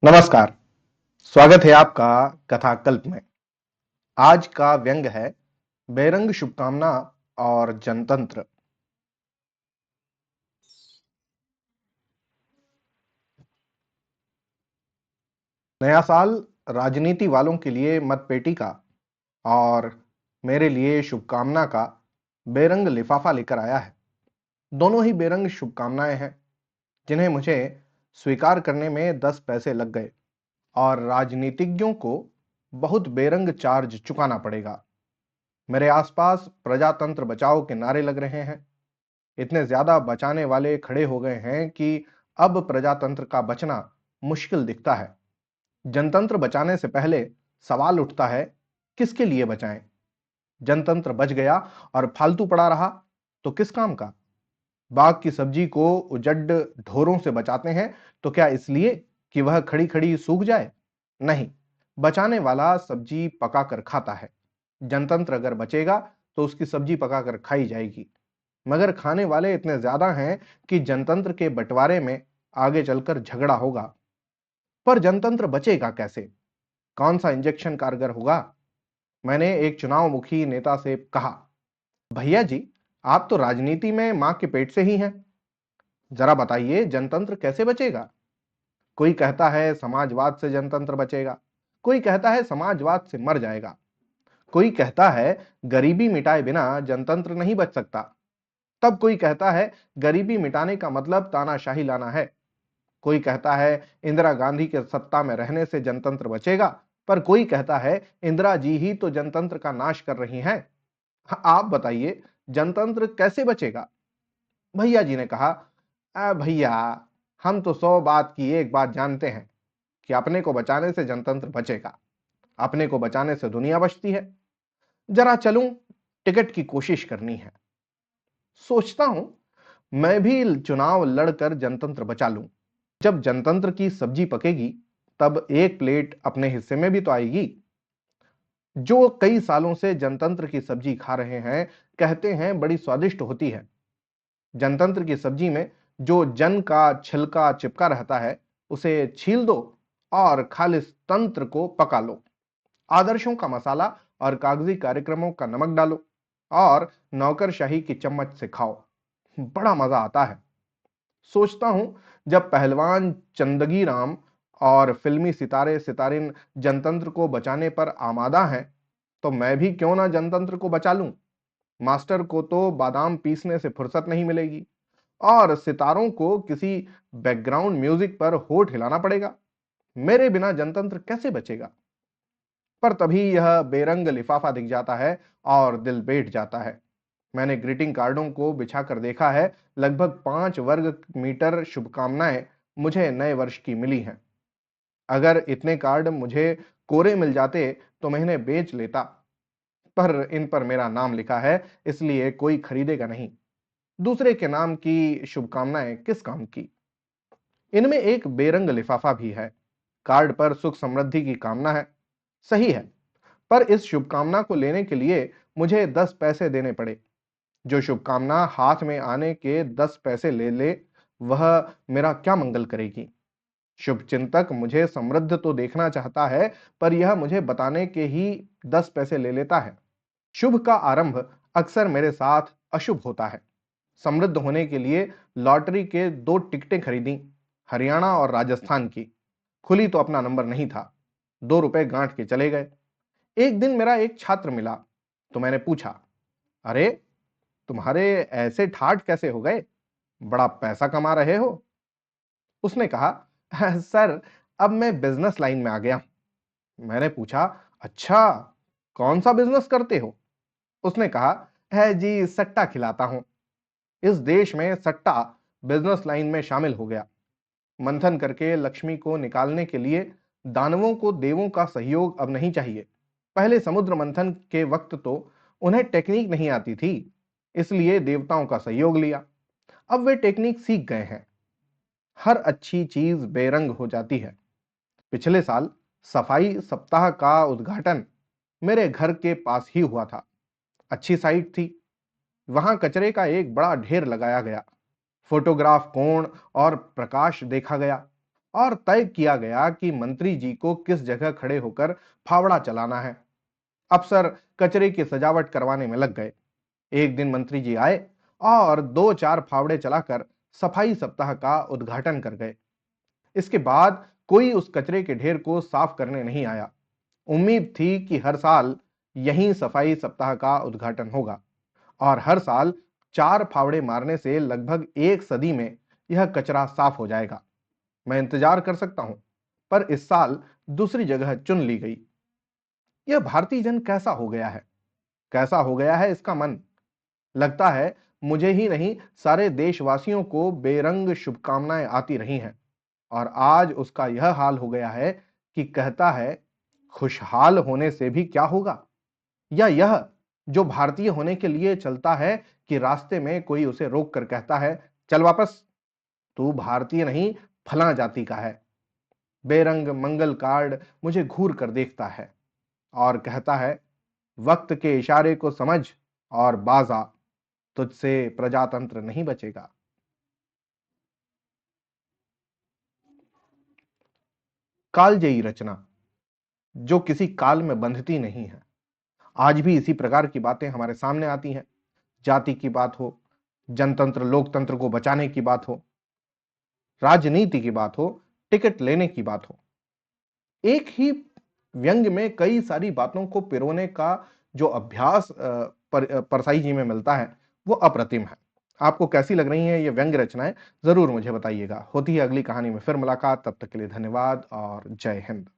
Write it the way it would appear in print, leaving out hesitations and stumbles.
नमस्कार। स्वागत है आपका कथाकल्प में। आज का व्यंग है बेरंग शुभकामना और जनतंत्र। नया साल राजनीति वालों के लिए मतपेटी का और मेरे लिए शुभकामना का बेरंग लिफाफा लेकर आया है। दोनों ही बेरंग शुभकामनाएं हैं जिन्हें मुझे स्वीकार करने में 10 पैसे लग गए और राजनीतिज्ञों को बहुत बेरंग चार्ज चुकाना पड़ेगा। मेरे आसपास प्रजातंत्र बचाओ के नारे लग रहे हैं। इतने ज्यादा बचाने वाले खड़े हो गए हैं कि अब प्रजातंत्र का बचना मुश्किल दिखता है। जनतंत्र बचाने से पहले सवाल उठता है, किसके लिए बचाएं? जनतंत्र बच गया और फालतू पड़ा रहा तो किस काम का? बाग की सब्जी को उजड्ड ढोरों से बचाते हैं तो क्या इसलिए कि वह खड़ी खड़ी सूख जाए? नहीं, बचाने वाला सब्जी पकाकर खाता है। जनतंत्र अगर बचेगा तो उसकी सब्जी पकाकर खाई जाएगी, मगर खाने वाले इतने ज्यादा हैं कि जनतंत्र के बंटवारे में आगे चलकर झगड़ा होगा। पर जनतंत्र बचेगा कैसे? कौन सा इंजेक्शन कारगर होगा? मैंने एक चुनाव मुखी नेता से कहा, भैया जी, आप तो राजनीति में मां के पेट से ही हैं, जरा बताइए जनतंत्र कैसे बचेगा? कोई कहता है समाजवाद से जनतंत्र बचेगा, कोई कहता है समाजवाद से मर जाएगा, कोई कहता है गरीबी मिटाए बिना जनतंत्र नहीं बच सकता, तब कोई कहता है गरीबी मिटाने का मतलब तानाशाही लाना है। कोई कहता है इंदिरा गांधी के सत्ता में रहने से जनतंत्र बचेगा, पर कोई कहता है इंदिरा जी ही तो जनतंत्र का नाश कर रही हैं। आप बताइए जनतंत्र कैसे बचेगा? भैया जी ने कहा, भैया, हम तो 100 बात की एक बात जानते हैं कि अपने को बचाने से जनतंत्र बचेगा, अपने को बचाने से दुनिया बचती है। जरा चलूं, टिकट की कोशिश करनी है। सोचता हूं मैं भी चुनाव लड़कर जनतंत्र बचा लूं। जब जनतंत्र की सब्जी पकेगी तब एक प्लेट अपने हिस्से में भी तो आएगी। जो कई सालों से जनतंत्र की सब्जी खा रहे हैं कहते हैं बड़ी स्वादिष्ट होती है। जनतंत्र की सब्जी में जो जन का छिलका चिपका रहता है उसे छील दो और खालिस तंत्र को पका लो। आदर्शों का मसाला और कागजी कार्यक्रमों का नमक डालो और नौकरशाही की चम्मच से खाओ, बड़ा मजा आता है। सोचता हूं जब पहलवान चंदगी राम और फिल्मी सितारे सितारिन जनतंत्र को बचाने पर आमादा हैं, तो मैं भी क्यों ना जनतंत्र को बचा लूं। मास्टर को तो बादाम पीसने से फुर्सत नहीं मिलेगी और सितारों को किसी बैकग्राउंड म्यूजिक पर होठ हिलाना पड़ेगा। मेरे बिना जनतंत्र कैसे बचेगा? पर तभी यह बेरंग लिफाफा दिख जाता है और दिल बैठ जाता है। मैंने ग्रीटिंग कार्डों को बिछाकर देखा है, लगभग 5 वर्ग मीटर शुभकामनाएं मुझे नए वर्ष की मिली हैं। अगर इतने कार्ड मुझे कोरे मिल जाते तो मैं इन्हें बेच लेता, पर इन पर मेरा नाम लिखा है इसलिए कोई खरीदेगा नहीं। दूसरे के नाम की शुभकामनाएं किस काम की? इनमें एक बेरंग लिफाफा भी है। कार्ड पर सुख समृद्धि की कामना है, सही है, पर इस शुभकामना को लेने के लिए मुझे 10 पैसे देने पड़े। जो शुभकामना हाथ में आने के 10 पैसे ले ले, वह मेरा क्या मंगल करेगी? शुभचिंतक मुझे समृद्ध तो देखना चाहता है, पर यह मुझे बताने के ही 10 पैसे ले लेता है। शुभ का आरंभ अक्सर मेरे साथ अशुभ होता है। समृद्ध होने के लिए लॉटरी के 2 टिकटें खरीदी, हरियाणा और राजस्थान की। खुली तो अपना नंबर नहीं था, 2 रुपए गांठ के चले गए। एक दिन मेरा एक छात्र मिला तो मैंने पूछा, अरे, तुम्हारे ऐसे ठाठ कैसे हो गए? बड़ा पैसा कमा रहे हो? उसने कहा, सर, अब मैं बिजनेस लाइन में आ गया। मैंने पूछा, अच्छा, कौन सा बिजनेस करते हो? उसने कहा, है जी, सट्टा खिलाता हूं। इस देश में सट्टा बिजनेस लाइन में शामिल हो गया। मंथन करके लक्ष्मी को निकालने के लिए दानवों को देवों का सहयोग अब नहीं चाहिए। पहले समुद्र मंथन के वक्त तो उन्हें टेक्निक नहीं आती थी, इसलिए देवताओं का सहयोग लिया। अब वे टेक्निक सीख गए हैं। हर अच्छी चीज बेरंग हो जाती है। पिछले साल सफाई सप्ताह का उद्घाटन मेरे घर के पास ही हुआ था। अच्छी साइट थी। वहां कचरे का एक बड़ा ढेर लगाया गया। फोटोग्राफ कोण और प्रकाश देखा गया और तय किया गया कि मंत्री जी को किस जगह खड़े होकर फावड़ा चलाना है। अफसर कचरे की सजावट करवाने में लग गए। एक दिन मंत्री जी आए और दो चार फावड़े चलाकर सफाई सप्ताह का उद्घाटन कर गए। इसके बाद कोई उस कचरे के ढेर को साफ करने नहीं आया। उम्मीद थी कि हर साल यहीं सफाई सप्ताह का उद्घाटन होगा और हर साल चार फावड़े मारने से लगभग एक सदी में यह कचरा साफ हो जाएगा। मैं इंतजार कर सकता हूं, पर इस साल दूसरी जगह चुन ली गई। यह भारतीय जन कैसा हो गया है? कैसा हो गया है इसका मन? लगता है मुझे ही नहीं, सारे देशवासियों को बेरंग शुभकामनाएं आती रही हैं और आज उसका यह हाल हो गया है कि कहता है खुशहाल होने से भी क्या होगा, या यह जो भारतीय होने के लिए चलता है कि रास्ते में कोई उसे रोक कर कहता है चल वापस, तू भारतीय नहीं फला जाति का है। बेरंग मंगल कार्ड मुझे घूर कर देखता है और कहता है वक्त के इशारे को समझ और बाजा, तुझसे प्रजातंत्र नहीं बचेगा। कालजयी रचना जो किसी काल में बंधती नहीं है। आज भी इसी प्रकार की बातें हमारे सामने आती हैं। जाति की बात हो, जनतंत्र लोकतंत्र को बचाने की बात हो, राजनीति की बात हो, टिकट लेने की बात हो, एक ही व्यंग में कई सारी बातों को पिरोने का जो अभ्यास परसाई जी में मिलता है वो अप्रतिम है। आपको कैसी लग रही हैं ये व्यंग रचनाएं, जरूर मुझे बताइएगा। होती है अगली कहानी में फिर मुलाकात, तब तक के लिए धन्यवाद और जय हिंद।